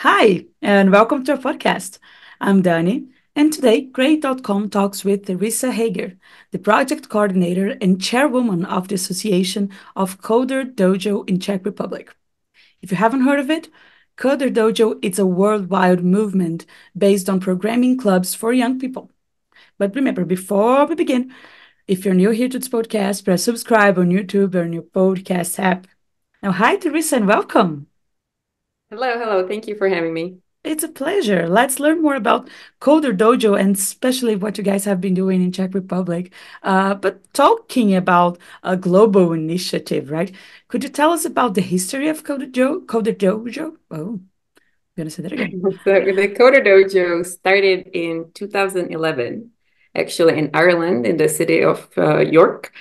Hi, and welcome to our podcast. I'm Dani, and today Great.com talks with Teresa Hager, the project coordinator and chairwoman of the Association of CoderDojo in Czech Republic. If you haven't heard of it, CoderDojo is a worldwide movement based on programming clubs for young people. But remember, before we begin, if you're new here to this podcast, press subscribe on YouTube or on your podcast app. Now, hi, Teresa, and welcome. Hello, hello. Thank you for having me. It's a pleasure. Let's learn more about Coder Dojo and especially what you guys have been doing in Czech Republic. But talking about a global initiative, right? Could you tell us about the history of Coder Dojo? Oh, I'm gonna say that again. So the CoderDojo started in 2011, actually in Ireland, in the city of York,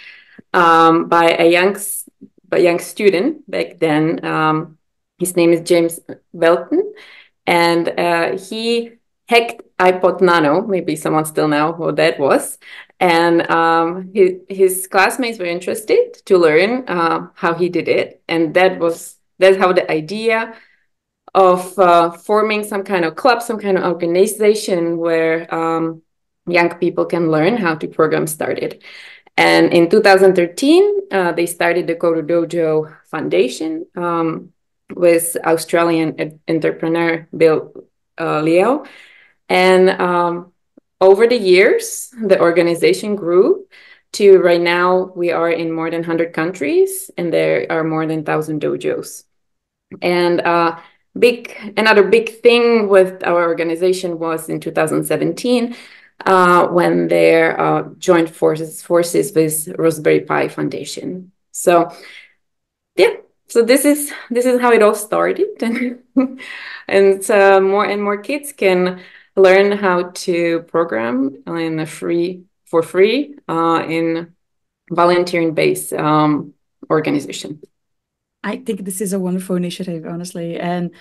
by a young student back then. His name is James Belton, and he hacked iPod Nano. Maybe someone still know what that was. And his classmates were interested to learn how he did it, and that's how the idea of forming some kind of club, some kind of organization where young people can learn how to program started. And in 2013, they started the CoderDojo Foundation with Australian entrepreneur Bill Leo. And over the years, the organization grew to right now, we are in more than 100 countries, and there are more than 1,000 dojos. And another big thing with our organization was in 2017 when they joined forces with Raspberry Pi Foundation. So yeah, so this is how it all started, and more and more kids can learn how to program in a for free in volunteering based organization. I think this is a wonderful initiative, honestly. And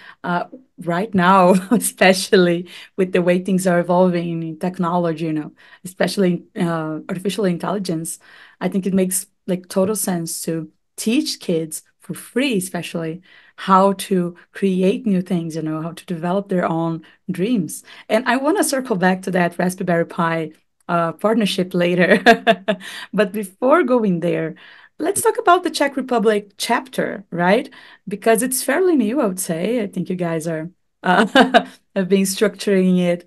right now, especially with the way things are evolving in technology, especially artificial intelligence, I think it makes like total sense to teach kids for free, especially how to create new things, how to develop their own dreams. And I want to circle back to that Raspberry Pi partnership later. But before going there, let's talk about the Czech Republic chapter, right? Because it's fairly new, I would say. I think you guys are have been structuring it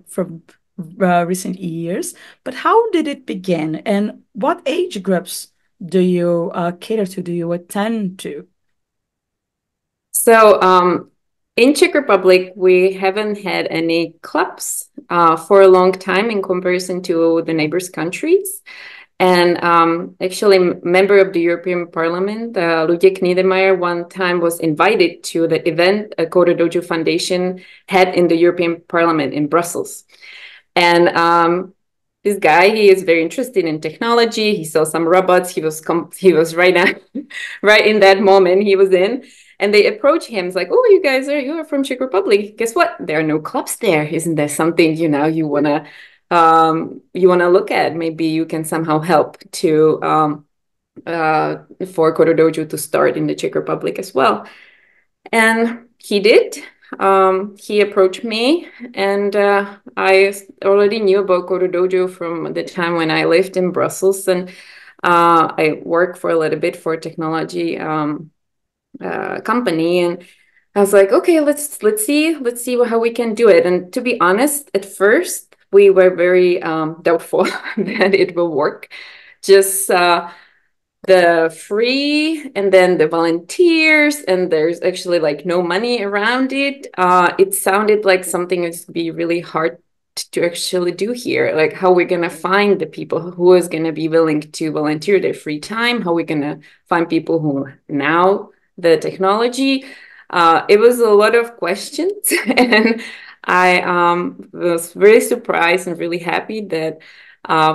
from recent years. But how did it begin, and what age groups do you cater to? Do you attend to? So in Czech Republic, we haven't had any clubs for a long time in comparison to the neighbors countries. And actually, member of the European Parliament, Luděk Niedermayer, one time was invited to the event a Coder Dojo Foundation had in the European Parliament in Brussels. And this guy, he is very interested in technology. He saw some robots. He was right now, right in that moment he was in. And they approach him. It's like, oh, you are from Czech Republic. Guess what? There are no clubs there. Isn't there something you wanna look at? Maybe you can somehow help to for CoderDojo to start in the Czech Republic as well. And he did. He approached me, and I already knew about CoderDojo from the time when I lived in Brussels, and I worked for a little bit for a technology company, and I was like, okay, let's see how we can do it. And to be honest, at first we were very doubtful that it will work. Just the free and then the volunteers, and there's actually like no money around it. It sounded like something that's be really hard to actually do here. Like how we're gonna find the people who is gonna be willing to volunteer their free time, how we're gonna find people who now the technology. It was a lot of questions, and I was really surprised and really happy that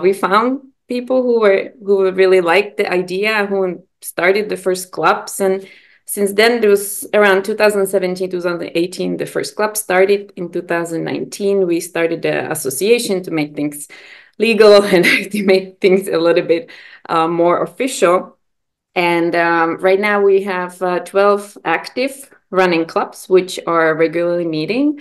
we found people who really liked the idea, who started the first clubs. And since then, there was around 2017, 2018, the first club started. In 2019, we started the association to make things legal and to make things a little bit more official. And right now we have 12 active running clubs, which are regularly meeting.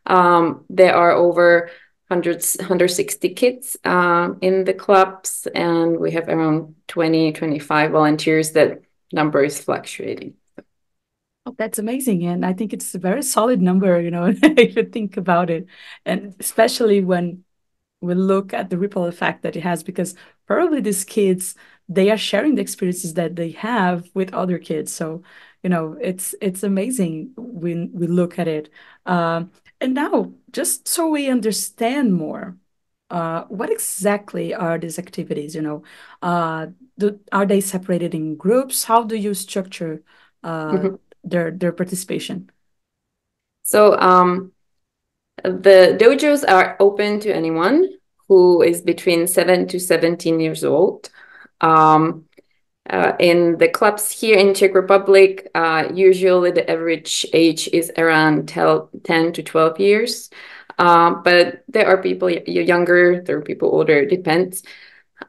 There are over 160 kids in the clubs, and we have around 20, 25 volunteers. That number is fluctuating. Oh, that's amazing. And I think it's a very solid number, if you think about it. And especially when we look at the ripple effect that it has, because probably these kids, they are sharing the experiences that they have with other kids. So, it's amazing when we look at it. And now, just so we understand more, what exactly are these activities? Are they separated in groups? How do you structure uh, Mhm. their participation? So the dojos are open to anyone who is between 7 to 17 years old. Um, in the clubs here in Czech Republic, usually the average age is around 10 to 12 years. But there are people younger, there are people older, it depends.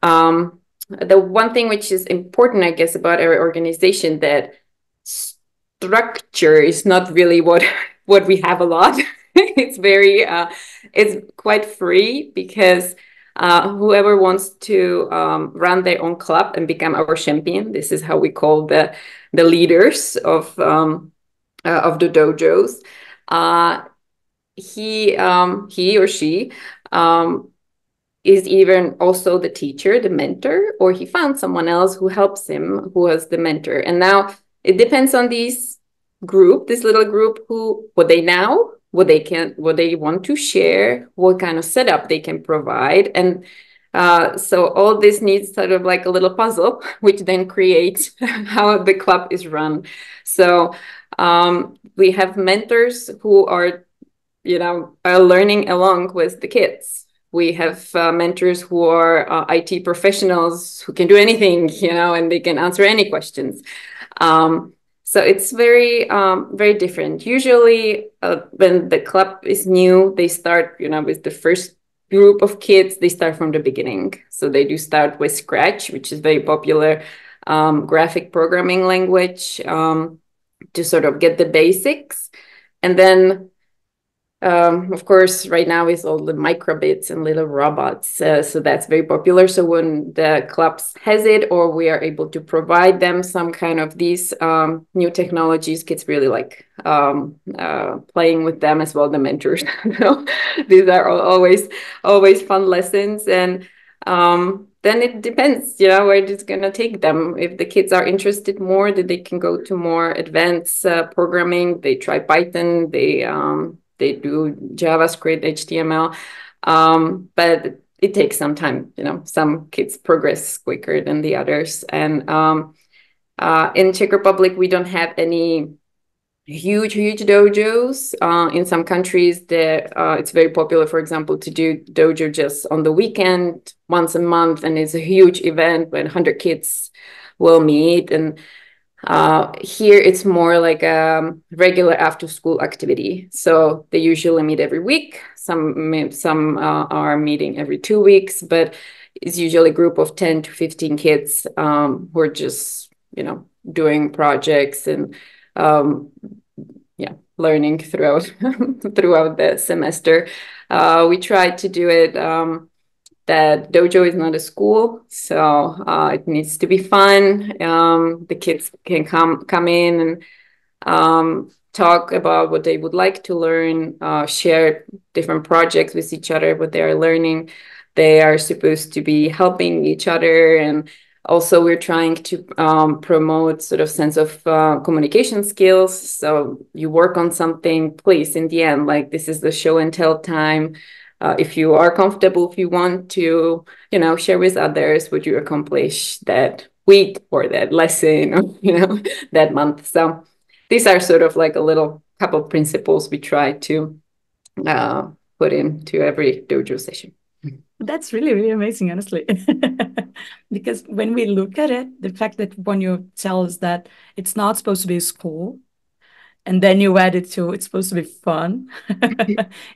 The one thing which is important, I guess, about our organization, that structure is not really what we have a lot. It's very it's quite free, because whoever wants to run their own club and become our champion, this is how we call the leaders of the dojos. Uh, he or she um, is even also the teacher, the mentor, or he found someone else who helps him, who was the mentor. And now it depends on this little group, who what they want to share, what kind of setup they can provide. And so all this needs sort of like a little puzzle, which then creates how the club is run. So we have mentors who are learning along with the kids. We have mentors who are IT professionals who can do anything, and they can answer any questions. So it's very different. Usually, when the club is new, they start, with the first group of kids. They start from the beginning. So they do start with Scratch, which is very popular graphic programming language, to sort of get the basics. And then of course, right now is all the microbits and little robots. So that's very popular. So when the clubs has it, or we are able to provide them some kind of these new technologies, kids really like playing with them as well, the mentors. These are always fun lessons. And then it depends, where it's going to take them. If the kids are interested more, that they can go to more advanced programming. They try Python, they do JavaScript, HTML, but it takes some time. Some kids progress quicker than the others. And in Czech Republic, we don't have any huge dojos. In some countries, it's very popular, for example, to do dojo just on the weekend, once a month, and it's a huge event when 100 kids will meet. And here it's more like a regular after school activity. So they usually meet every week. Some are meeting every 2 weeks, but it's usually a group of 10 to 15 kids who are just, doing projects and learning throughout throughout the semester. We try to do it. That dojo is not a school, so it needs to be fun. The kids can come in and talk about what they would like to learn, share different projects with each other, what they are learning. They are supposed to be helping each other, and also we're trying to promote sort of sense of communication skills. So you work on something, please, in the end, like this is the show and tell time. If you are comfortable, if you want to, share with others what you accomplish that week or that lesson or, that month. So these are sort of like a little couple principles we try to uh, put into every dojo session. That's really, really amazing, honestly. Because when we look at it, the fact that when you tell us that it's not supposed to be a school, and then you add it to it's supposed to be fun.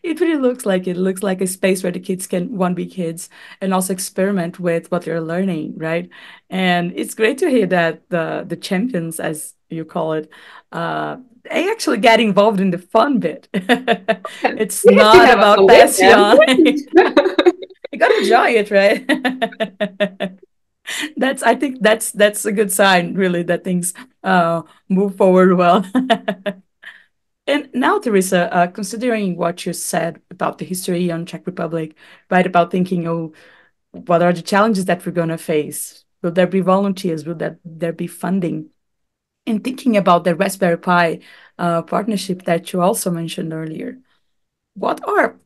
It really looks like it looks like a space where the kids can one be kids and also experiment with what they're learning, right? And it's great to hear that the champions, as you call it, they actually get involved in the fun bit. It's We have to not have about fun with them. passion. You gotta enjoy it, right? That's I think that's a good sign, really, that things move forward well. And now, Teresa, considering what you said about the history on Czech Republic, right, about thinking, oh, what are the challenges that we're going to face? Will there be volunteers? Will there be funding? And thinking about the Raspberry Pi partnership that you also mentioned earlier, what are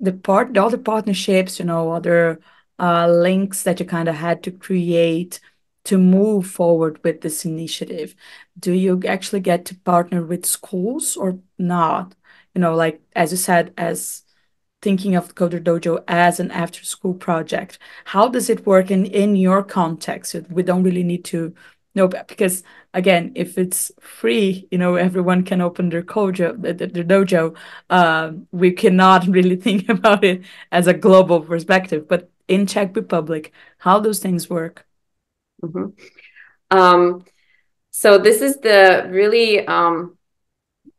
the other partnerships, other links that you kind of had to create to move forward with this initiative? Do you actually get to partner with schools or not? Like as you said, as thinking of CoderDojo as an after school project. How does it work in your context? We don't really need to know, because again, if it's free, everyone can open their their dojo. We cannot really think about it as a global perspective. But in Czech Republic, how those things work? Mhm. Um, so this is the really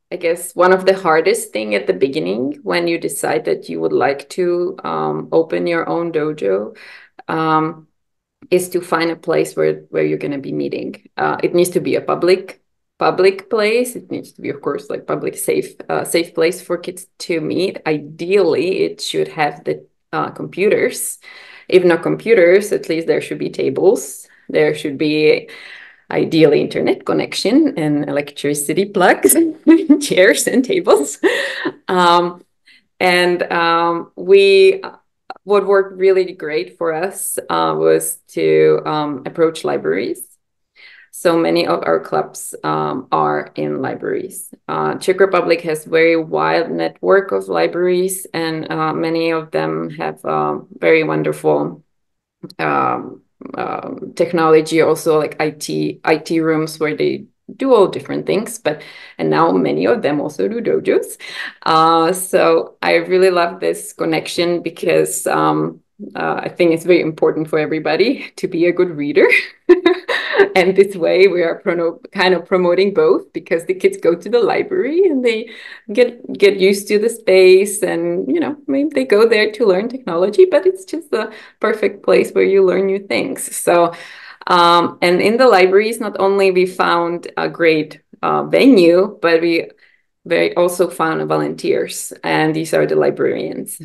I guess one of the hardest thing at the beginning when you decide that you would like to open your own dojo, um, is to find a place where you're going to be meeting. It needs to be a public place. It needs to be, of course, like public safe place for kids to meet. Ideally, it should have the computers. If not computers, at least there should be tables. There should be ideally internet connection and electricity plugs, chairs and tables. We what worked really great for us was to approach libraries. So many of our clubs are in libraries. Czech Republic has very wide network of libraries, and many of them have very wonderful technology, also like IT rooms where they do all different things, and now many of them also do dojos. So I really love this connection because I think it's very important for everybody to be a good reader. And this way we are kind of promoting both, because the kids go to the library and they get used to the space, and maybe they go there to learn technology, but it's just a perfect place where you learn new things. So and in the libraries, not only we found a great venue, but we also found volunteers, and these are the librarians.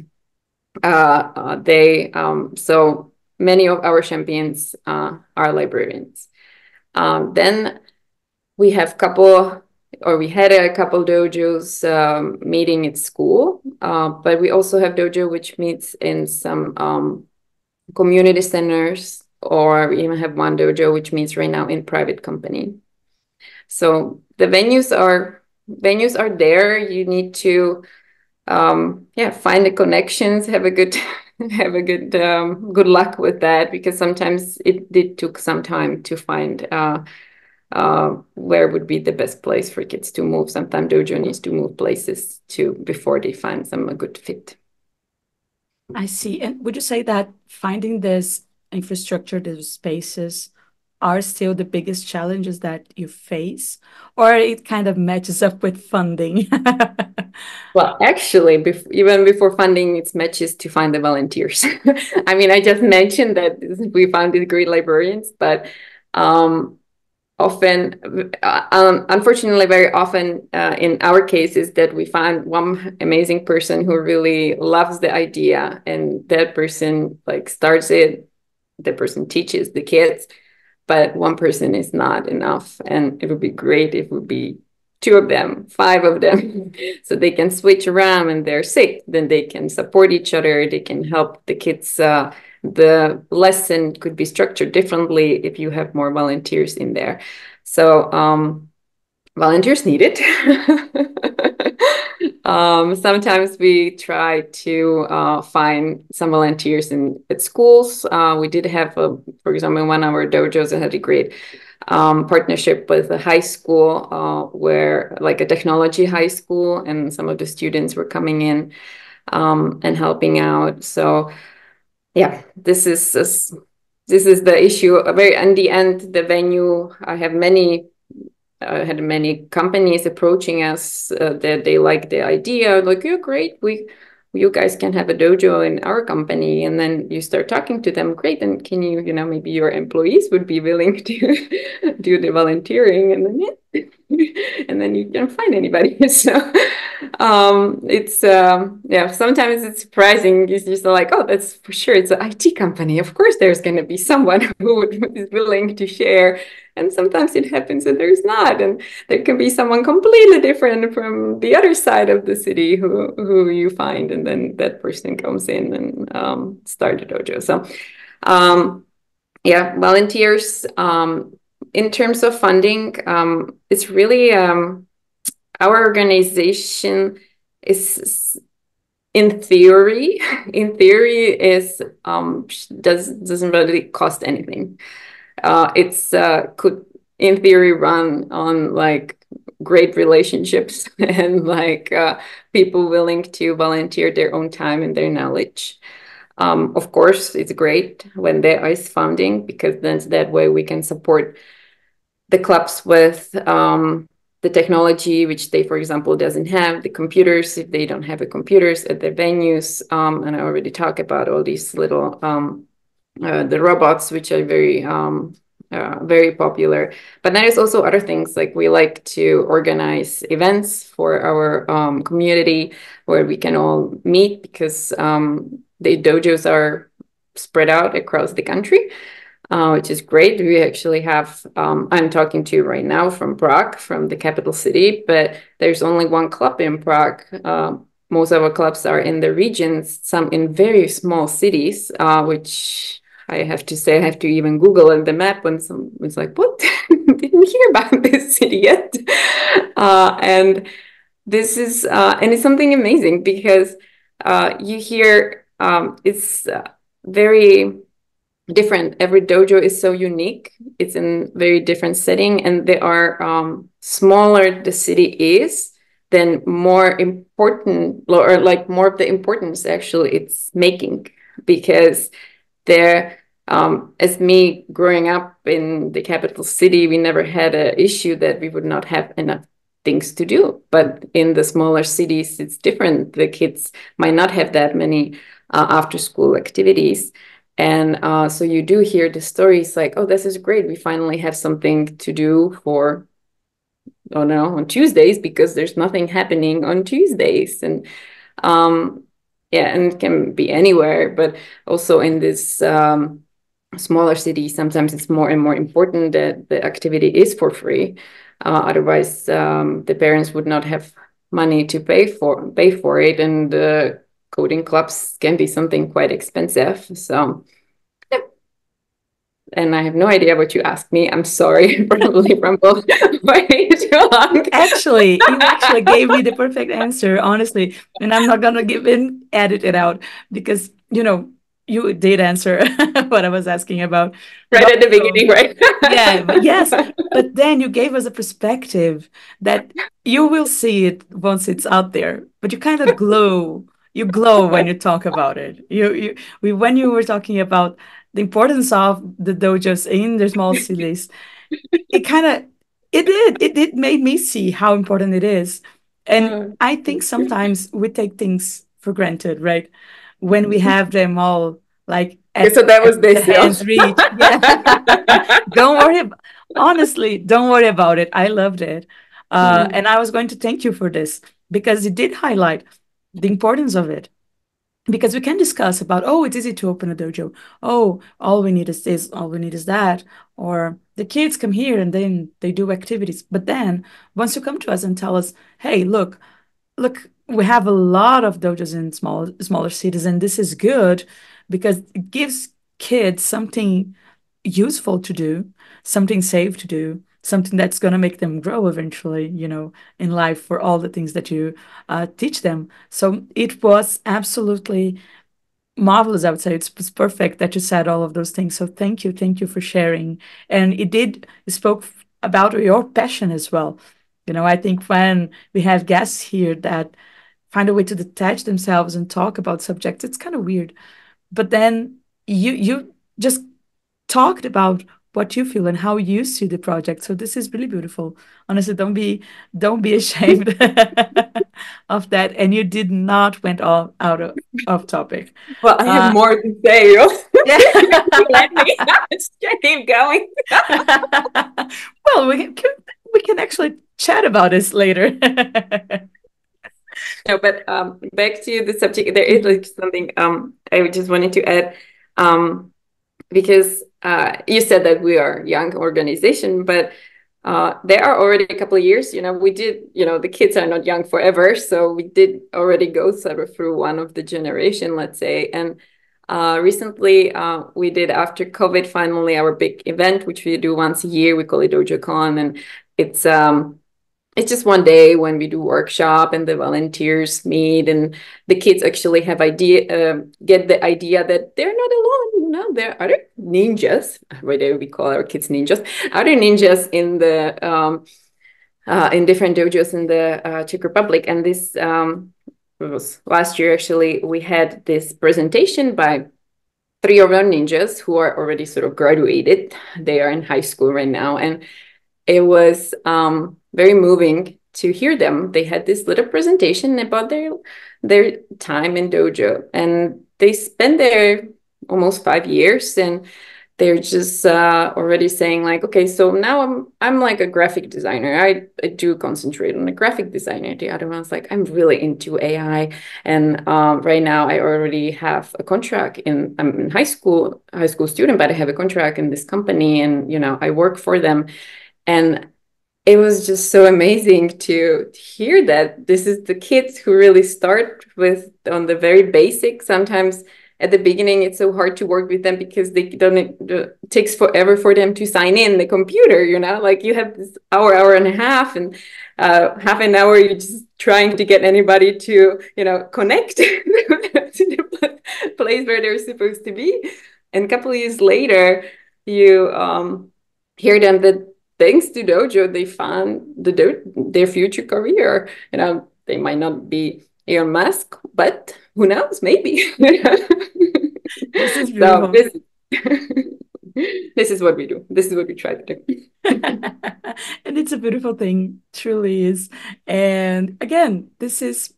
So many of our champions are librarians. Then we had a couple dojos meeting at school, but we also have dojo which meets in some community centers, or we even have one dojo which meets right now in private company. So the venues are there. You need to find the connections, have a good good luck with that, because sometimes it took some time to find where would be the best place for kids to move. Sometimes dojo needs to move places too before they find some a good fit. I see. And would you say that finding this infrastructure, those spaces, are still the biggest challenges that you face, or it kind of matches up with funding? Well, actually, even before funding, it's matches to find the volunteers. I mean, I just mentioned that we found these great librarians, but unfortunately, very often in our case is that we find one amazing person who really loves the idea, and that person like starts it, the person teaches the kids, but one person is not enough. And it would be great if it would be two of them, five of them, so they can switch around and they're sick. Then they can support each other. They can help the kids. The lesson could be structured differently if you have more volunteers in there. So volunteers needed. Sometimes we try to find some volunteers at schools. We did have, for example, in one of our dojos that had a great partnership with a high school, where like a technology high school, and some of the students were coming in and helping out. So yeah, this is the issue. Very in the end, the venue. I had many companies approaching us that they like the idea, like, yeah, great, you guys can have a dojo in our company. And then you start talking to them, great, and can you, maybe your employees would be willing to do the volunteering, and then yeah, and then you can't find anybody. So it's yeah, sometimes it's surprising. It's just like, oh, that's for sure, it's an IT company, of course there's going to be someone who is willing to share. And sometimes it happens that there's not, and there can be someone completely different from the other side of the city who you find, and then that person comes in and start a dojo. So yeah, volunteers. In terms of funding, it's really our organization is in theory, is doesn't really cost anything. It's could in theory run on like great relationships and like people willing to volunteer their own time and their knowledge. Of course, it's great when there is funding, because then that way we can support the clubs with the technology, which they, for example, doesn't have, the computers, if they don't have the computers at their venues. And I already talked about all these little, the robots, which are very popular. But then there's also other things, like we like to organize events for our community where we can all meet, because the dojos are spread out across the country. Which is great. We actually have, I'm talking to you right now from Prague, from the capital city, but there's only one club in Prague. Most of our clubs are in the regions, some in very small cities, which I have to say, I have to even Google on the map when someone's like, what? Didn't hear about this city yet. And this is, and it's something amazing, because you hear it's very different. Every dojo is so unique. It's in very different setting, and they are smaller the city is, then more important, or like more of the importance actually it's making, because there, as me growing up in the capital city, we never had an issue that we would not have enough things to do. But in the smaller cities, it's different. The kids might not have that many after school activities. And so you do hear the stories like, oh, this is great. We finally have something to do for, oh no, on Tuesdays, because there's nothing happening on Tuesdays. And yeah, and it can be anywhere, but also in this smaller cities, sometimes it's more and more important that the activity is for free. Otherwise, the parents would not have money to pay for it, and the coding clubs can be something quite expensive. So, yeah. And I have no idea what you asked me. I'm sorry, probably rumbled way too long. You actually gave me the perfect answer, honestly. And I'm not gonna edit it out, because you did answer what I was asking about. Right But at the also, beginning, right? yeah, but yes, but then you gave us a perspective that you will see it once it's out there. But you kind of glow. You glow when you talk about it. When you were talking about the importance of the dojos in the small cities, it kind of it did made me see how important it is. And I think Thank you. sometimes we take things for granted, right? When we have them all like Okay, at, so that at was the this, yeah. hands reach. Yeah. Don't worry honestly, don't worry about it. I loved it. And I was going to thank you for this, because it did highlight the importance of it. Because we can discuss about, oh, it's easy to open a dojo. Oh, all we need is this, all we need is that. Or the kids come here and then they do activities. But then once you come to us and tell us, hey, look, we have a lot of dojos in smaller cities, and this is good because it gives kids something useful to do, something safe to do, something that's going to make them grow eventually, in life, for all the things that you teach them. So it was absolutely marvelous, I would say. It's perfect that you said all of those things. So thank you for sharing. And it spoke about your passion as well. I think when we have guests here that find a way to detach themselves and talk about subjects, it's kind of weird. But then you just talked about what you feel and how you see the project. So this is really beautiful. Honestly, don't be ashamed of that. And you did not went all out of topic. Well, I have Uh, more to say. yeah. Let me just keep going. Well, we can actually chat about this later. No, but back to the subject, there is like something I just wanted to add, because you said that we are a young organization, but there are already a couple of years, we did, the kids are not young forever, so we did already go sort of through one of the generation, let's say, and recently we did, after COVID, finally our big event, which we do once a year. We call it DojoCon, and it's it's just one day when we do workshop and the volunteers meet and the kids actually get the idea that they're not alone. There are other ninjas. Why do we call our kids ninjas? Other ninjas in different dojos in the Czech Republic. And this was last year. Actually, we had this presentation by three of our ninjas who are already sort of graduated. They are in high school right now, and it was very moving to hear them. They had this little presentation about their time in dojo, and they spent there almost 5 years, and they're just already saying like, okay, so now I'm like a graphic designer. I do concentrate on a graphic designer. The other one's like, I'm really into AI, and right now I already have a contract I'm in high school student, but I have a contract in this company, and I work for them. And it was just so amazing to hear that this is the kids who really start with on the very basic. Sometimes at the beginning, it's so hard to work with them because they don't, it takes forever for them to sign in the computer, like you have this hour and a half, and half an hour, you're just trying to get anybody to, connect to the place where they're supposed to be. And a couple of years later, you hear them that thanks to dojo, they found their future career. They might not be Elon Musk, but who knows? Maybe. This is So beautiful. this is what we do. This is what we try to do. And it's a beautiful thing, truly is. And again, this is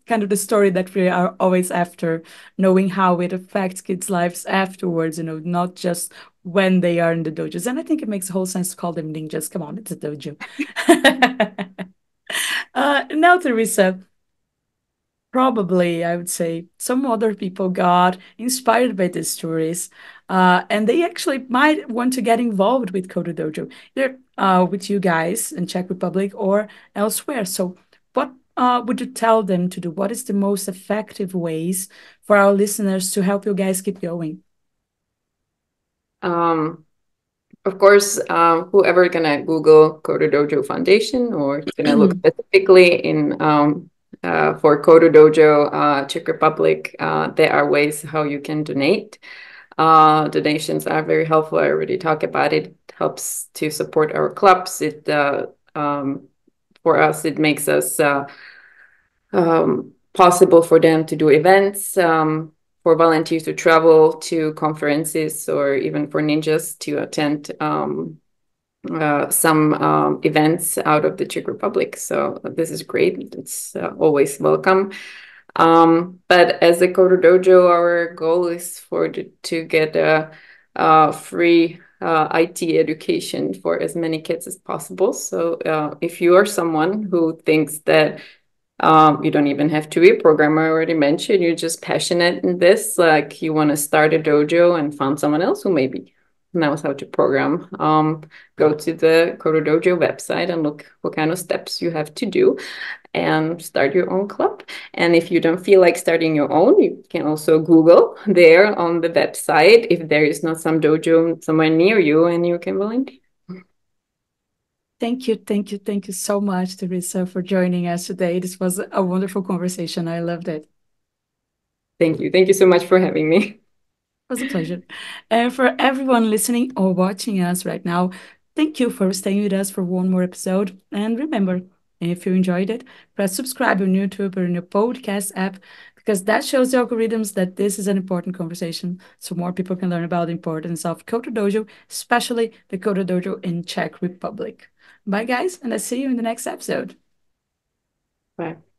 kind of the story that we are always after, knowing how it affects kids' lives afterwards, not just when they are in the dojos. And I think it makes a whole sense to call them ninjas. Come on, it's a dojo. Now, Teresa, probably, I would say, some other people got inspired by these stories, and they actually might want to get involved with CoderDojo, either with you guys in Czech Republic or elsewhere. So, what would you tell them to do? What is the most effective ways for our listeners to help you guys keep going? Um, of course, whoever gonna Google CoderDojo Foundation, or gonna look specifically in for CoderDojo Czech Republic, there are ways how you can donate. Donations are very helpful. I already talked about it. It helps to support our clubs. For us, it makes us possible for them to do events, for volunteers to travel to conferences, or even for ninjas to attend some events out of the Czech Republic. So this is great. It's always welcome. But as a CoderDojo, our goal is to get a free IT education for as many kids as possible. So if you are someone who thinks that you don't even have to be a programmer, I already mentioned, you're just passionate in this, like you want to start a dojo and find someone else who maybe knows how to program, go to the CoderDojo website and look what kind of steps you have to do and start your own club. And if you don't feel like starting your own, you can also Google there on the website if there is not some dojo somewhere near you, and you can volunteer. Thank you so much, Teresa, for joining us today. This was a wonderful conversation. I loved it. Thank you. Thank you so much for having me. Was a pleasure. And for everyone listening or watching us right now, thank you for staying with us for one more episode. And remember, if you enjoyed it, press subscribe on YouTube or in your podcast app because that shows the algorithms that this is an important conversation so more people can learn about the importance of CoderDojo, especially the CoderDojo in Czech Republic. Bye, guys, and I'll see you in the next episode. Bye.